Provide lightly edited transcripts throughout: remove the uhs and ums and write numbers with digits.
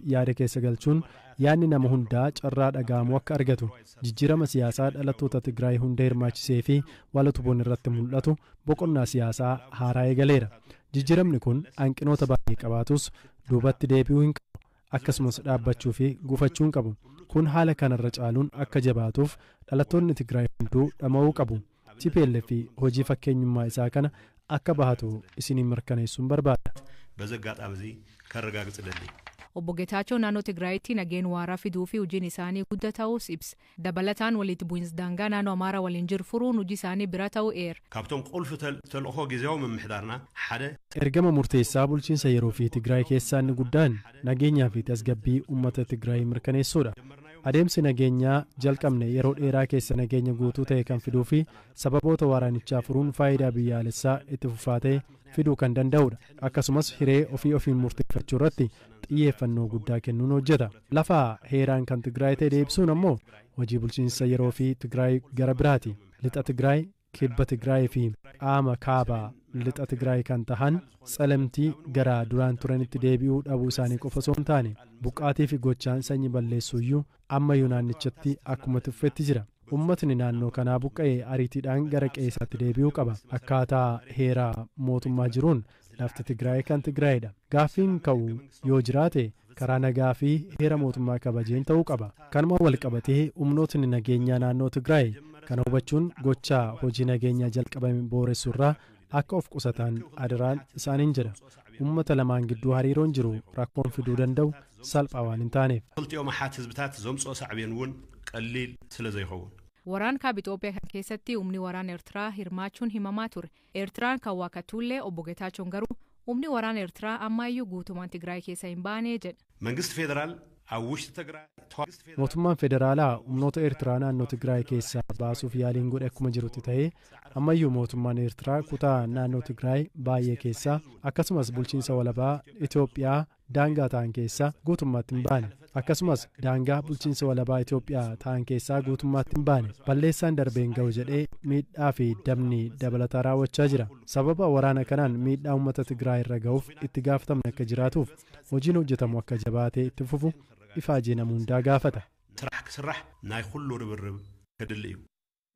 yaada keessa galchuun yaadni nama hundaa carraa dhaga'amu akka argatu jijjiirama siyaasaa dhalattoota Tigraay hunda hirmaachisee fi walatuboon irratti mul'atu boqonnaa siyaasaa haaraa eegaleera. Jijjiiramni kun hanqinoota baay'ee qabaatus duubatti deebi'uu hin qabu. Akkasumas dhaabbachuu fi gufachuu hin qabu. Kun haala kanarra caaluun akka jabaatuuf dhalattoonni Tigraay hunduu dhama'uu qabu. TPLF hojii fakkeenyummaa isaa kana akka bahatu isiniin mirkaneessuun barbaada. Obbo Geetaachoo naannoo Tigraayitti nageen waaraa fiduu fi hojiin isaanii guddaa ta'uus ibsa. Dabalataan walitti bu'iinsa daangaa naannoo Amaaraa waliin jiru furuun hojii isaanii bira ta'uu eera. Ergama murteessaa bulchiinsa yeroo fi Tigraay keessaa inni guddaan nageenyaa fi tasgabbii uummata Tigraay mirkaneessuudha. Adeemsi nageenyaa jalqabne yeroo dheeraa keessa nageenya guutuu ta'e kan fiduu fi sababoota waraanichaa furuun faayidaa biyyaalessaa itti fufaa ta'e fiduu kan danda'udha. Akkasumas hiree ofiin murteeffachuu irratti xiyyeeffannoo guddaa kennuun hojjeta. Lafa heeraan kan Tigraay ta'e deebisuun ammoo hojii bulchiinsa yeroo fi Tigraay gara biraati. Lixa Tigraay, kibba Tigraay fi qaama kaabaa lixa Tigraay kan tahan Tsalamtii gara duraan turanitti deebi'uu dhabuu isaanii qofa osoo hin taane buqqaatii fi gochaan sanyii balleessuuyyuu ammayyuu naannichatti akkuma tuffetti jira. Uummatni naannoo kanaa buqqa'ee ariitiidhaan gara qe'eesaatti deebi'uu qaba. Akkaataa heeraa mootummaa jiruun lafti Tigraay kan Tigraayidha. Gaaffiin ka'u yoo jiraate karaa nagaa fi heera mootummaa kabajeen ta'uu qaba. Kanuma wal qabatee humnootni nageenyaa naannoo Tigraay kana hubachuun gochaa hojii nageenyaa jalqabame booressuurraa akka of qusatan adaraan isaaniin jedha. Uummata lamaan gidduu hariiroon jiru rakkoon fiduu danda'u salphaa waan hin taaneef. Waraan kaaba Itoophiyaa kan keessatti humni waraana Eertiraa hirmaachuun himamaa ture. Eertiraan kan waakatullee obbo Geetaachoon garuu humni waraana Eertiraa ammayyuu guutumaan Tigraay keessa hin baane jedha. Mootummaan federaalaa humnoota Eertiraa naannoo Tigraay keessaa baasuuf yaaliin godhe akkuma jirutti ta'ee ammayyuu mootummaan Eertiraa kutaa naannoo Tigraay baay'ee keessaa akkasumas bulchiinsa walabaa Itoophiyaa daangaa ta'an keessaa guutummaatti hin baane. Akkasumas daangaa bulchiinsa walabaa Itoophiyaa ta'an keessaa guutummaatti hin baane. Balleessaan darbeen ga'u jedhee miidhaa fi dabni dabalataa raawwachaa jira. Sababa waraana kanaan miidhaa uummata Tigraay irra ga'uuf itti gaafatamne akka jiraatuuf hojiin hojjetamu akka jabaatee itti fufu ifaajee nama hundaa gaafata.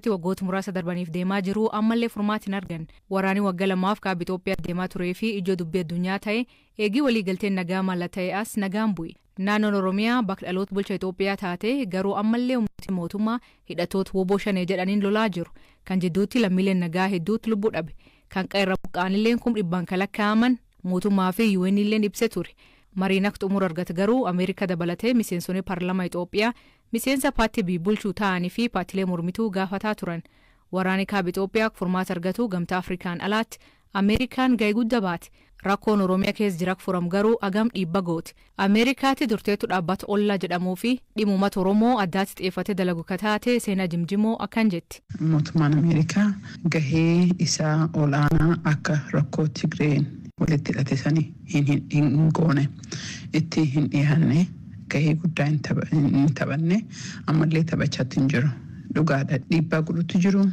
Waggoota muraasa darbaniif deemaa jiru ammallee furmaata hin argan. Waraanni waggaa lamaaf kaaba Itoophiyaa deemaa turee fi ijoo dubbii addunyaa ta'e eegii waliigalteen nagaa mallatta'e as nagaan bu'e. Naannoon Oromiyaa bakka dhaloota bulchaa Itoophiyaa taate garuu ammallee humnooti mootummaa hidhattoota woboo shanee jedhaniin lolaa jiru. Kan jidduutti lammiileen nagaa hedduutti lubbuu dhabe. Kan qeerra buqqaanilleen 1,000 kan lakkaa'aman mootummaa fi UN illeen ibsee ture. Mariin akka xumura argate garuu Ameerikaa dabalatee miseensonni paarlaamaa Itoophiyaa miseensa paartii bulchuu ta'anii fi paartilee mormituu gaafataa turan. Waraanni kaaba Itoophiyaa furmaata argatu gamtaa Afrikaan alaatti Ameerikaan gahee guddaa baate. Rakkoon Oromiyaa keessa jiraak furam garuu agam dhiibba gooti. Ameerikaatti durteetu dhaabbata ollaa jedhamuu fi dhimma uummata Oromoo addaatti xiyyeeffatee dalagu kataate seenaa jimjimoo akkan jetti. Mootummaan Ameerikaa gahee isaa olaanaa akka rakkoo Tigreen walitti hidhate sanii hin goone itti hin dhiyaanne gahee guddaa hin taphanne ammallee taphachaatti hin jiru. Dhugaadha dhiibbaa guddaatu jiru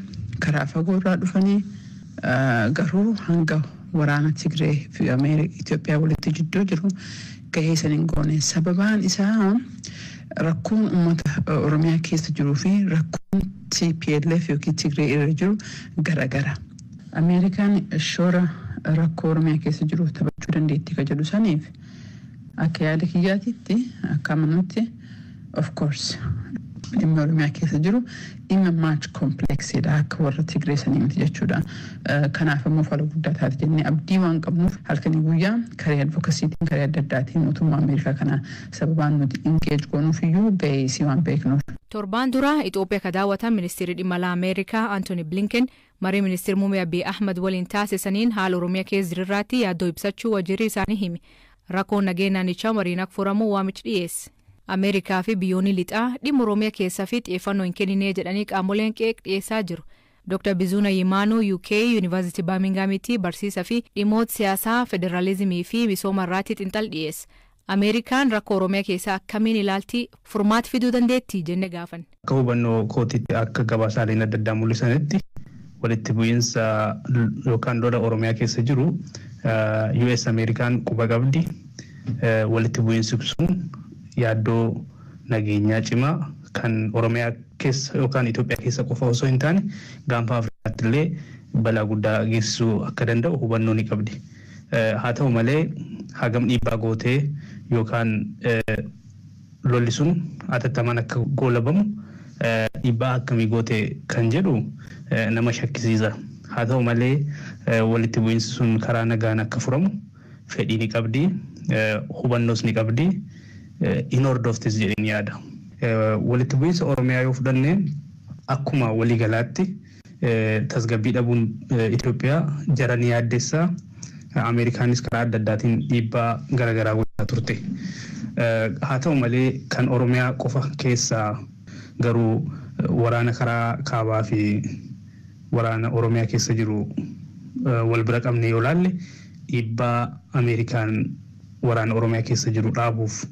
karaa fagoorraa dhufanii garuu hanga waraana Tigree fi Itoophiyaa walitti jidduu jiru gahee san hin goone. Sababaan isaa rakkoon uummata Oromiyaa keessa jiruu fi rakkoon TPLF yookiin Tigree irra jiru garagara. Ameerikaan shoora rakkoo Oromiyaa keessa jiru taphachuu dandeetti ka jedhu saniif akka yaada kiyyaatitti akka amanutti of course dhimma Oromiyaa keessa jiru dhimma much complexidha akka warra Tigree sanii miti jechuudha. Kanaaf immoo fala guddaa taate jennee abdii waan qabnuuf halkanii guyyaa karee advokasiitiin karee adda addaatiin mootummaa Ameerikaa kana sababaan nuti engage goonuuf iyyuu ga'eesii waan beeknuuf. Torbaan dura Itoophiyaa ka daawwatan ministeerri dhimma alaa Ameerikaa Anthony Blinken marii ministeera muummee Abiy Ahmed waliin taasisaniin haala Oromiyaa keessa jirurratti yaaddoo ibsachuu wajirii isaanii hime. Rakkoon nageenya naannichaa mariin akka furamu waamicha dhiyeesse. Ameerikaa fi biyyoonni lixaa dhimma Oromiyaa keessaa fi xiyyeeffannoo hin kennine jedhanii qaamoleen qeeq dhiyeessaa jiru. Dr. Bizuna Yimaanuu UK Yuunivarsiitii Baamingamitti barsiisaa fi dhimmoota siyaasaa federaalizimii fi misooma irratti xiinxala dhiyeesse. Ameerikaan rakkoo Oromiyaa keessaa akkamiin ilaalti furmaata fiduu dandeetti jennee gaafanne. Akka hubannoo kootiitti akka gabaasaaleen adda addaa mul'isanitti walitti bu'iinsa yookaan lola Oromiyaa keessa jiru US Ameerikaan quba qabdi. walitti bu'iinsi sun yaaddoo nageenyaa cimaa kan Oromiyaa keessa yookaan Itoophiyaa keessa qofa osoo hin taane gaanfa Afrikaatti illee balaa guddaa geessisuu akka danda'u hubannoo ni qabdi. Haa ta'u malee hagam dhiibbaa gootee yookaan lolli sun atattamaan akka goolabamu dhiibbaa akkamii gootee kan jedhu nama shakkisiisa. Haa ta'u malee walitti bu'iinsi sun karaa nagaan akka furamu fedhii ni qabdi, hubannoos ni qabdi, in hordoftis jedheen yaada. Walitti bu'iinsa Oromiyaa yoo fudhanne akkuma waliigalaatti tasgabbii dhabuun Itoophiyaa jaran yaaddeessaa Ameerikaanis karaa adda addaatiin dhiibbaa garaagaraa gochaa turte. Haa ta'u malee kan Oromiyaa qofa keessaa garuu waraana karaa kaabaa fi waraana Oromiyaa keessa jiru wal bira qabne yoo laalle dhiibbaa Ameerikaan waraana Oromiyaa keessa jiru dhaabuuf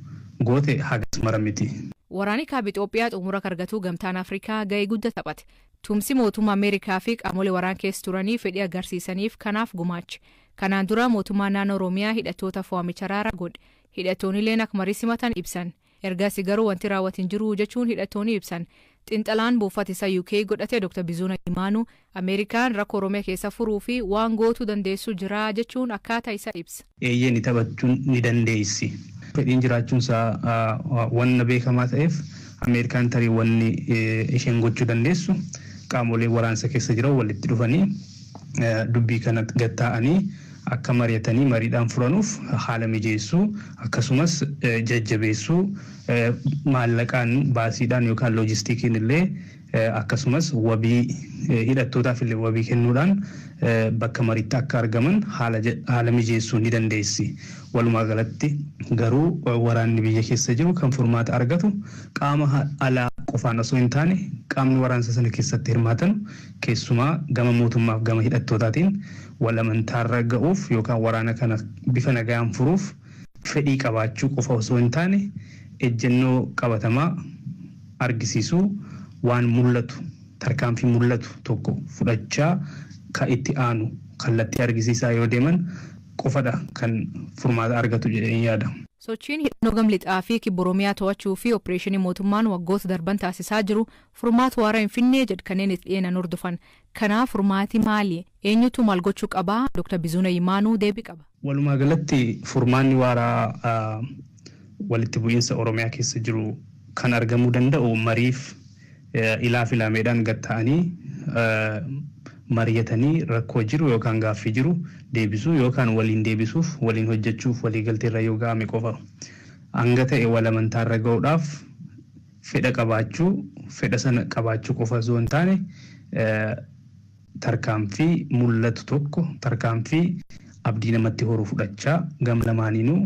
goote hagas mara miti. Waraanni kaaba Itoophiyaa xumura argatuu gamtaan Afrikaa gahee guddaa taphate. Tumsi mootummaa Ameerikaa fi qaamolee waraana keessa turanii fedhii agarsiisaniif kanaaf gumaache. Kanaan dura mootummaa naannoo Oromiyaa hidhattoota fo'amicha raara godhe. Hidhattoonni illee akka marii simatan ibsan. Ergaasi garuu wanti raawwatiin jiru jechuun hidhattoonni ibsan. Xinxalaan buufata isaa UK godhate Dr. Bizuuna Imaanuu Ameerikaan rakkoo Oromiyaa keessa furuu fi waan gootuu dandeessu jira jechuun akkaataa isaa ibsa. Eeyyeen taphachuun ni dandeessi. Fedhiin jiraachuun isaa wanna beekamaa ta'eef Ameerikaan tarii wanni isheen gochuu dandeessu qaamolee waraansa keessa jiran walitti dhufanii dubbii kana gatta'anii akka mari'atanii mariidhaan furanuuf haala mijeessuu akkasumas jajjabeessuu maallaqaan baasiidhaan yookaan loojistikiin illee akkasumas wabii hidhattootaaf illee wabii kennuudhaan bakka mariitti akka argaman haala mijeessuu ni dandeessi. Walumaa galatti garuu waraanni biyya keessa jiru kan furmaata argatu qaama alaa qofaan osoo hin taane qaamni waraansa sana keessatti hirmaatan keessumaa gama mootummaaf gama hidhattootaatiin wal amantaarra ga'uuf yookaan waraana kana bifa nagaan furuuf fedhii qabaachuu qofa osoo hin taane ejjennoo qabatamaa argisiisuu waan mul'atu tarkaanfii mul'atu tokko fudhachaa ka itti aanu kallattii argisiisaa yoo deeman qofadha kan furmaata argatu jedheen yaada. Sochiin hidhannoo gamlixaa fi kibba Oromiyaa to'achuu fi opereeshinii mootummaan waggoota darban taasisaa jiru furmaata waaraa hin finnee jedhu kanneen itti dhiyeenan hordofan. Kanaaf furmaati maali? Eenyutu maal gochuu qabaa? Dr. Bizuuna Imaanuu deebii qaba. Walumaa galatti furmaanni waaraa walitti bu'iinsa Oromiyaa keessa jiru kan argamuu danda'u mariif ilaa filaameedhaan gatta'anii mari'atanii rakkoo jiru yookaan gaaffii jiru deebisuu yookaan waliin deebisuuf waliin hojjechuuf waliigalteerra yoo ga'ame qofa. Hanga ta'e wal amantaarra ga'uudhaaf fedha qabaachuu fedha sana qabaachuu qofa osoo hin taane tarkaanfii mul'atu tokko tarkaanfii abdii namatti horu fudhachaa gam lamaaniinuu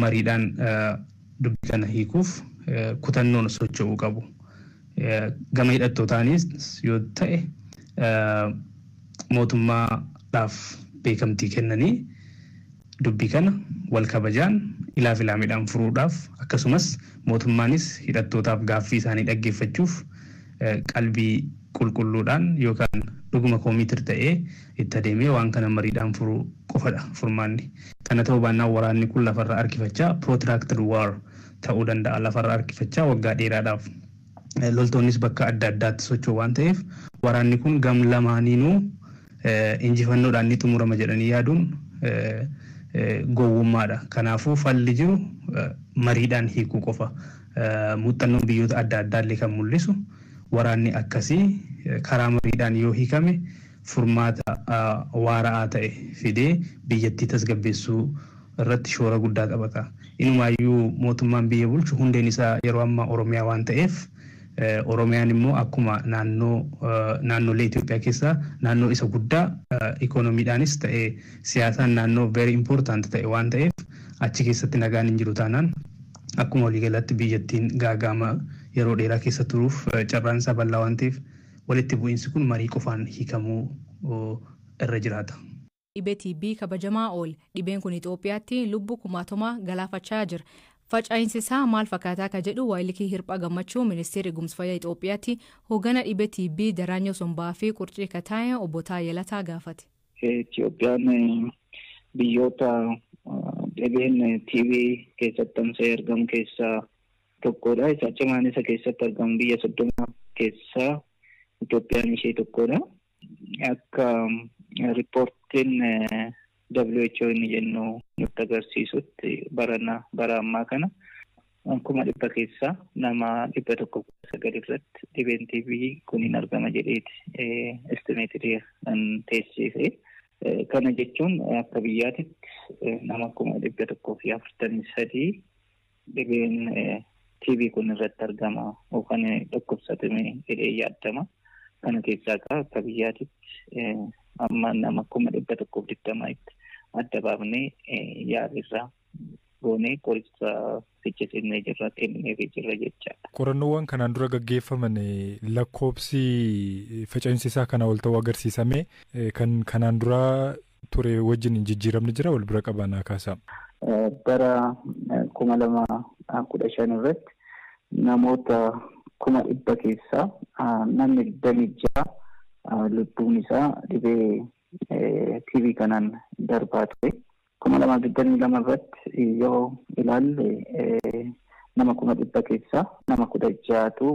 mariidhaan dubbii kana hiikuuf kutannoon socho'uu qabu. Gama hidhattootaanis yoo ta'e mootummaadhaaf beekamtii kennanii dubbii kana wal kabajaan ilaa filaameedhaan furuudhaaf akkasumas mootummaanis hidhattootaaf gaaffii isaanii dhaggeeffachuuf qalbii qulqulluudhaan yookaan dhuguma koomiitir ta'ee itti adeemee waan kana mariidhaan furuu qofadha furmaanni. Kana ta'uu baannaan waraanni kun lafarra harkifachaa protracted war ta'uu danda'a lafarra harkifachaa waggaa dheeraadhaaf. Loltoonnis bakka adda addaatti socho'u waan ta'eef waraanni kun gam lamaaniinuu injifannoodhaan ni xumurama jedhanii yaaduun gowwummaadha. Kanaafuu falli jiru mariidhaan hiikuu qofa. Muuxannoon biyyoota adda addaallee kan mul'isu waraanni akkasii karaa mariidhaan yoo hiikame furmaata waara'aa ta'e fidee biyyattii tasgabbeessuu irratti shoora guddaa taphata. Inumaayyuu mootummaan biyya bulchu hundeen isaa yeroo ammaa Oromiyaa waan ta'eef Oromiyaan immoo akkuma naannolee Itoophiyaa keessaa naannoo isa guddaa ikoonomiidhaanis ta'e siyaasaan naannoo very important ta'e waan ta'eef achi keessatti nagaan hin jiru taanaan akkuma waliigalatti biyyattiin gaagama yeroo dheeraa keessa turuuf carraan isaa bal'aa waan ta'eef walitti bu'iinsi kun marii qofaan hiikamuu irra jiraata. Dhibee TB kabajamaa oole. Dhibeen kun Itoophiyaatti lubbuu kumaatoma galaafachaa jira. Faca'insi isaa maal fakkaataa akka jedhu Waayilikii Hirphaa Gammachuu Ministeerri Eegumsa Fayyaa Itoophiyaatti hoogganaa dhibee TB Daraanyoo Sombaa fi Qurcii Kataayee obbo Taayee Lataa gaafate. Itoophiyaan biyyoota dhibeen TV keessatti tamsa'ee argamu keessaa tokkodha. Isa cimaan isa keessatti argamu biyya 30 keessaa Itoophiyaan ishee tokkodha. Akka riippoortiin WHO inni jennu nutti agarsiisutti bara ammaa kana 100 keessaa nama 119 irratti dhibeen TB kun hin argama jedheeti estimeetirii teessise. Kana jechuun akka biyyaatitti nama 143 dhibeen TB kun irratti argama yookaan dhukkubsatame jedhee yaadama. Kana keessaa akka biyyaatitti amma nama 120 adda baafnee yaalirraa goonee qoricha fichisiisnee jirra kennee jirra jechaadha. Qorannoowwan kanaan dura gaggeeffaman lakkoofsi faca'insisaa kana ol ta'uu agarsiisame kan kanaan dura ture wajjin jijjiiramni jira wal bira qabanaa kaasaa. Bara 2015 irratti namoota 100 keessaa namni 26 lubbuun isaa dhibee TB kanaan darbaa ture. 2022 irratti yoo ilaalle nama 100 keessaa nama 16tu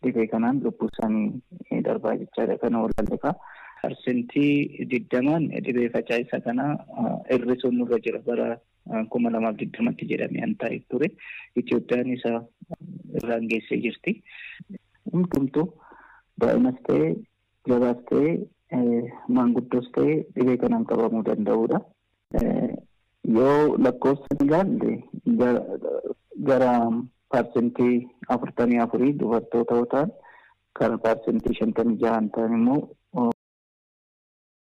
dhibee kanaan lubbuu isaanii darbaa jechaadha. Kana olaallefa parsentii 20 dhibee faca'isa kana hir'isuun nurra jira. Bara 2020tti jedhamee hantaa'e ture. Itoophiyaan isa irraan geessee jirti. Hundumtuu daa'imas ta'ee jabaas ta'ee maanguddoos ta'ee dhibee kanaan qabamuu danda'udha. Yoo lakkoofsa ilaalle gara parsentii 44 dubartoota yoo ta'an kan parsentii 56 ta'an immoo